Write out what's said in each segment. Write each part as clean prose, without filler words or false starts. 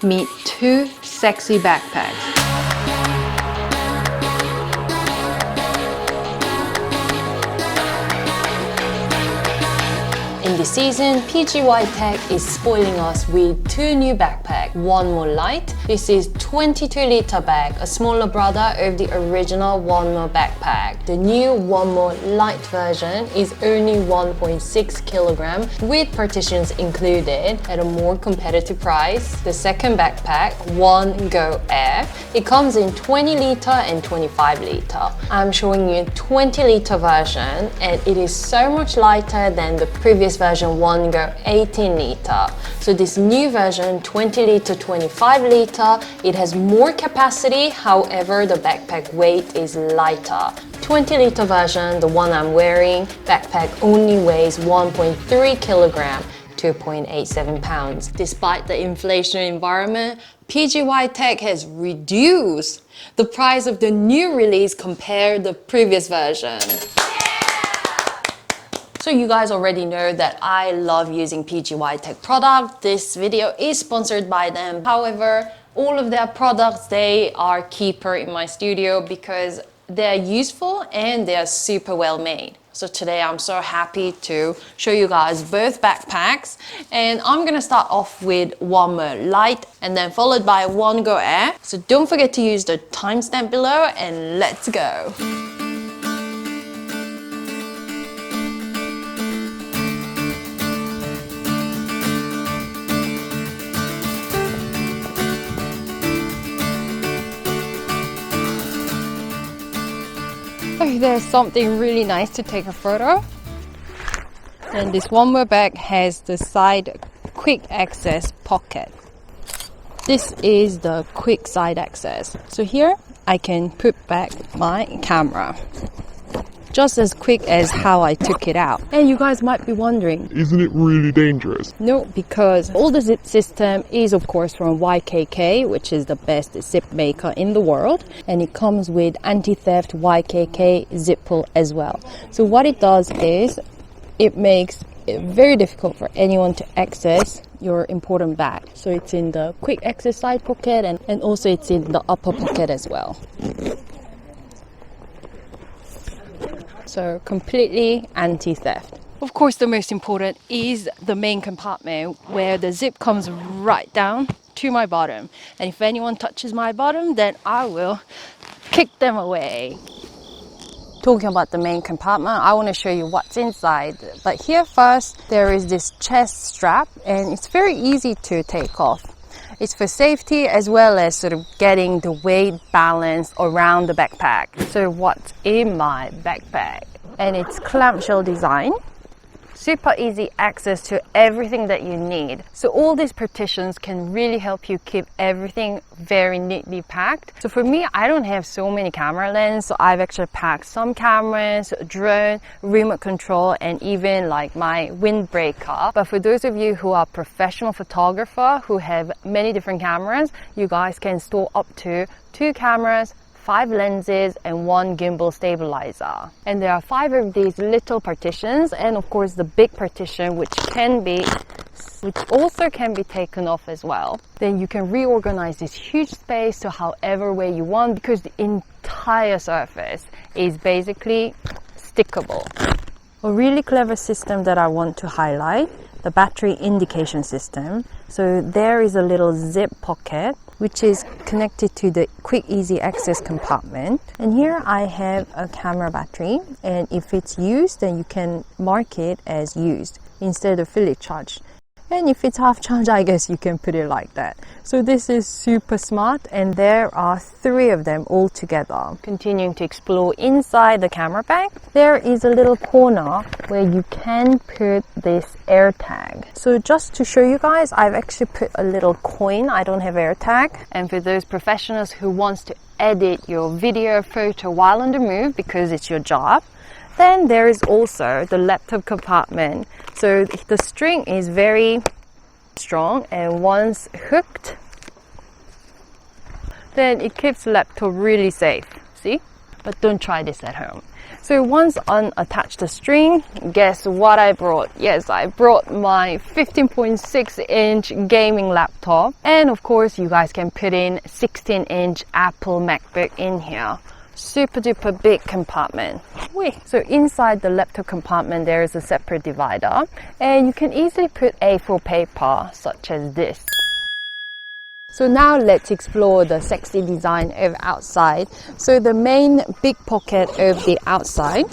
meet two sexy backpacks. In this season, PGYTECH is spoiling us with two new backpacks, OneMo Lite. This is 22-liter bag, a smaller brother of the original OneMo backpack. The new OneMo Lite version is only 1.6 kilogram with partitions included at a more competitive price. The second backpack, OneGo Air, it comes in 20-liter and 25-liter. I'm showing you a 20-liter version, and it is so much lighter than the previous version OneGo 18-liter. So this new version 20-liter, 25-liter, it has more capacity, however the backpack weight is lighter. 20-liter version, the one I'm wearing, backpack only weighs 1.3 kilogram, 2.87 pounds. Despite the inflationary environment, PGYTECH has reduced the price of the new release compared to the previous version. So you guys already know that I love using PGYTECH product. This video is sponsored by them. However, all of their products, they are keeper in my studio because they're useful and they're super well made. So today I'm so happy to show you guys both backpacks, and I'm gonna start off with OneMo Lite and then followed by OneGo Air. So don't forget to use the timestamp below, and let's go. Oh, there's something really nice to take a photo. And this OneMo bag has the side quick access pocket. This is the quick side access. So here I can put back my camera. Just as quick as how I took it out. And you guys might be wondering, isn't it really dangerous? No, because all the zip system is of course from YKK, which is the best zip maker in the world, and it comes with anti-theft YKK zip pull as well. So what it does is it makes it very difficult for anyone to access your important bag. So it's in the quick access side pocket, and also it's in the upper pocket as well. So completely anti-theft. Of course, the most important is the main compartment where the zip comes right down to my bottom. And if anyone touches my bottom, then I will kick them away. Talking about the main compartment, I want to show you what's inside. But here first, there is this chest strap, and it's very easy to take off. It's for safety as well as sort of getting the weight balance around the backpack. So what's in my backpack? And it's clamshell design. Super easy access to everything that you need. So all these partitions can really help you keep everything very neatly packed. So for me, I don't have so many camera lenses, so I've actually packed some cameras, drone, remote control, and even like my windbreaker. But for those of you who are professional photographers who have many different cameras, you guys can store up to 2 cameras, 5 lenses, and 1 gimbal stabilizer. And there are 5 of these little partitions, and of course the big partition which also can be taken off as well. Then you can reorganize this huge space to however way you want, because the entire surface is basically stickable. A really clever system that I want to highlight, the battery indication system. So there is a little zip pocket which is connected to the quick easy access compartment. And here I have a camera battery, and if it's used, then you can mark it as used instead of fully charged. And if it's half charged, I guess you can put it like that. So this is super smart, and there are 3 of them all together. Continuing to explore inside the camera bag, there is a little corner where you can put this air tag. So just to show you guys, I've actually put a little coin. I don't have air tag. And for those professionals who wants to edit your video, photo while on the move because it's your job, then there is also the laptop compartment. So the string is very strong, and once hooked, then it keeps the laptop really safe. See? but don't try this at home. So once unattached the string, guess what I brought? Yes, I brought my 15.6-inch gaming laptop. And of course, you guys can put in 16-inch Apple MacBook in here. Super duper big compartment. So inside the laptop compartment, there is a separate divider, and you can easily put A4 paper such as this. So now let's explore the sexy design of outside. So the main big pocket of the outside,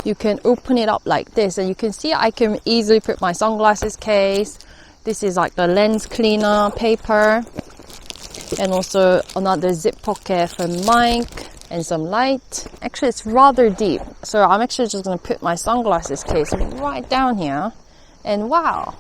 you can open it up like this, and you can see I can easily put my sunglasses case. This is like the lens cleaner paper, and also another zip pocket for mic and some light. Actually, it's rather deep, so I'm actually just going to put my sunglasses case right down here, and wow,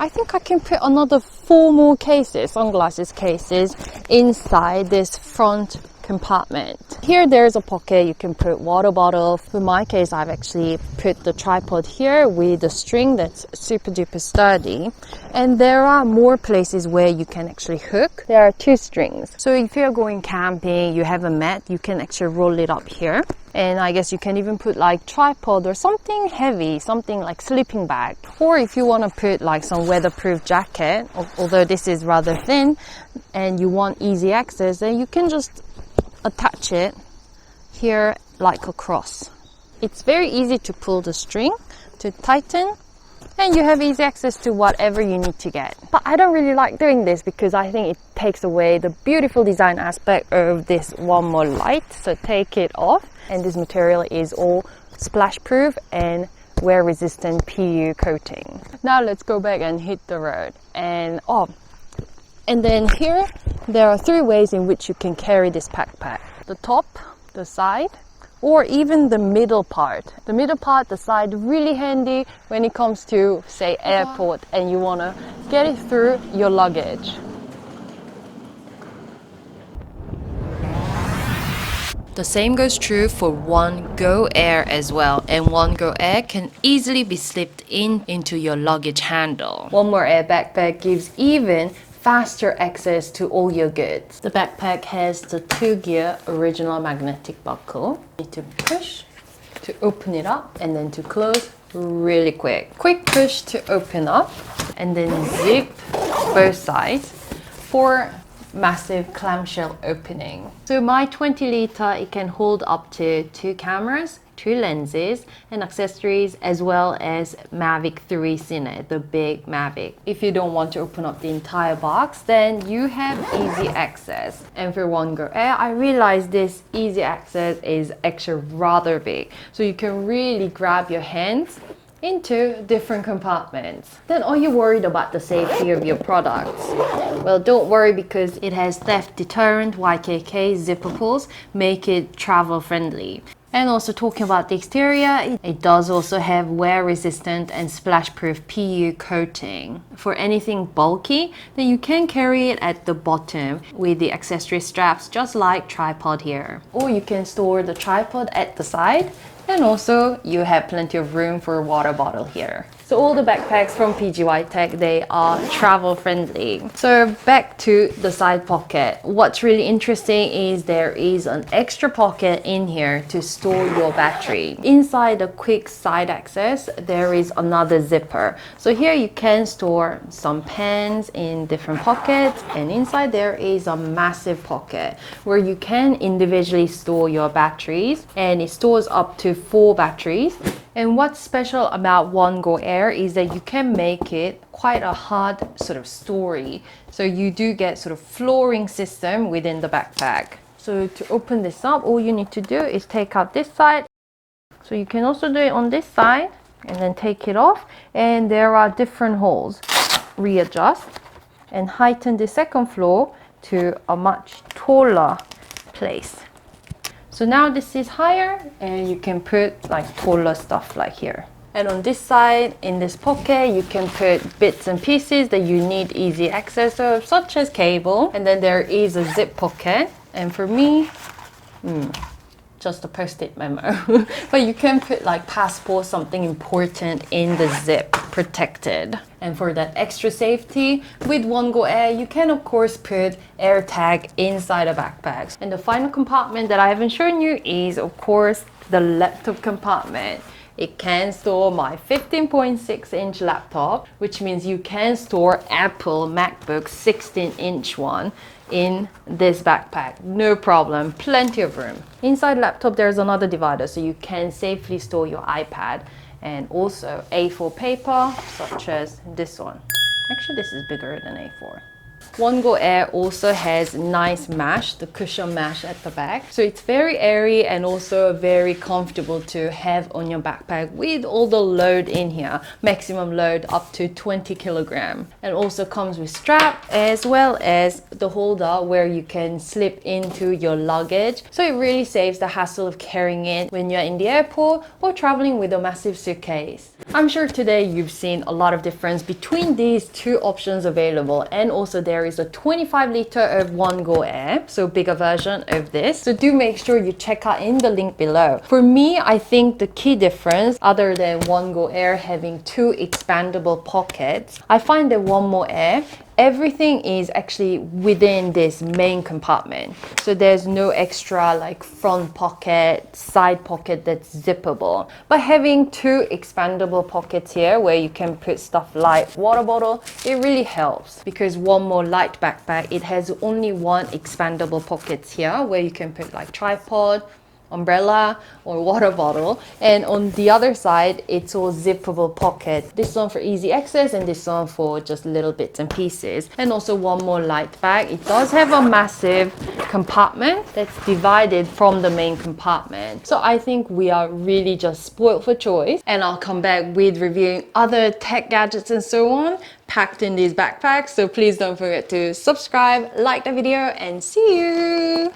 I think I can put another 4 more cases, sunglasses cases, inside this front compartment. Here there's a pocket you can put water bottle. For my case, I've actually put the tripod here with a string that's super duper sturdy. And there are more places where you can actually hook. There are 2 strings. So if you're going camping, you have a mat, you can actually roll it up here. And I guess you can even put like tripod or something heavy, something like sleeping bag. Or if you want to put like some weatherproof jacket, although this is rather thin, and you want easy access, then you can just attach it here like a cross. It's very easy to pull the string to tighten, and you have easy access to whatever you need to get. But I don't really like doing this because I think it takes away the beautiful design aspect of this OneMo Lite. So take it off, and this material is all splash proof and wear resistant PU coating. Now let's go back and hit the road. And then here there are 3 ways in which you can carry this backpack: the top, the side, or even the middle part. The middle part, the side, really handy when it comes to, say, airport and you want to get it through your luggage. The same goes true for OneGo Air as well, and OneGo Air can easily be slipped into your luggage handle. OneMo Air backpack gives even faster access to all your goods. The backpack has the 2-gear original magnetic buckle. You need to push to open it up, and then to close really quick. Quick push to open up, and then zip both sides for massive clamshell opening. So my 20-liter, it can hold up to 2 cameras, 2 lenses and accessories, as well as Mavic 3 Cine, the big Mavic. If you don't want to open up the entire box, then you have easy access. And for OneGo Air, I realized this easy access is actually rather big, so you can really grab your hands into different compartments. Then are you worried about the safety of your products? Well, don't worry, because it has theft deterrent YKK zipper pulls, make it travel friendly. And also talking about the exterior, it does also have wear resistant and splash proof PU coating. For anything bulky, then you can carry it at the bottom with the accessory straps, just like tripod here. Or you can store the tripod at the side, and also you have plenty of room for a water bottle here. So all the backpacks from PGYTECH, they are travel friendly. So back to the side pocket. What's really interesting is there is an extra pocket in here to store your battery. Inside the quick side access, there is another zipper. So here you can store some pens in different pockets, and inside there is a massive pocket where you can individually store your batteries, and it stores up to 4 batteries. And what's special about OneGo Air is that you can make it quite a hard sort of story. So you do get sort of flooring system within the backpack. So to open this up, all you need to do is take out this side. So you can also do it on this side and then take it off. And there are different holes. Readjust and heighten the second floor to a much taller place. So now this is higher, and you can put like taller stuff like here. And on this side, in this pocket, you can put bits and pieces that you need easy access of, such as cable. And then there is a zip pocket. And for me, just a post-it memo. But you can put like passport, something important in the zip. protected. And for that extra safety, with OneGo Air, you can of course put AirTag inside a backpack. And the final compartment that I haven't shown you is of course the laptop compartment. It can store my 15.6-inch laptop, which means you can store Apple MacBook 16-inch one in this backpack. No problem, plenty of room. Inside laptop, there's another divider, so you can safely store your iPad and also A4 paper, such as this one. Actually, this is bigger than A4. OneGo Air also has nice mesh, the cushion mesh at the back. So it's very airy and also very comfortable to have on your backpack with all the load in here. Maximum load up to 20 kilograms. And also comes with strap as well as the holder where you can slip into your luggage. So it really saves the hassle of carrying it when you're in the airport or traveling with a massive suitcase. I'm sure today you've seen a lot of difference between these two options available, and also there is a 25-liter of OneGo Air, so bigger version of this. So do make sure you check out in the link below. For me, I think the key difference, other than OneGo Air having two expandable pockets, I find that OneMo Air, everything is actually within this main compartment. So there's no extra like front pocket, side pocket that's zippable. But having two expandable pockets here where you can put stuff like water bottle, it really helps, because OneMo Lite backpack, it has only one expandable pocket here where you can put like tripod, umbrella or water bottle, and on the other side it's all zippable pocket. This one for easy access and this one for just little bits and pieces. And also OneMo Lite bag, it does have a massive compartment that's divided from the main compartment. So I think we are really just spoiled for choice, and I'll come back with reviewing other tech gadgets and so on packed in these backpacks. So please don't forget to subscribe, like the video, and see you.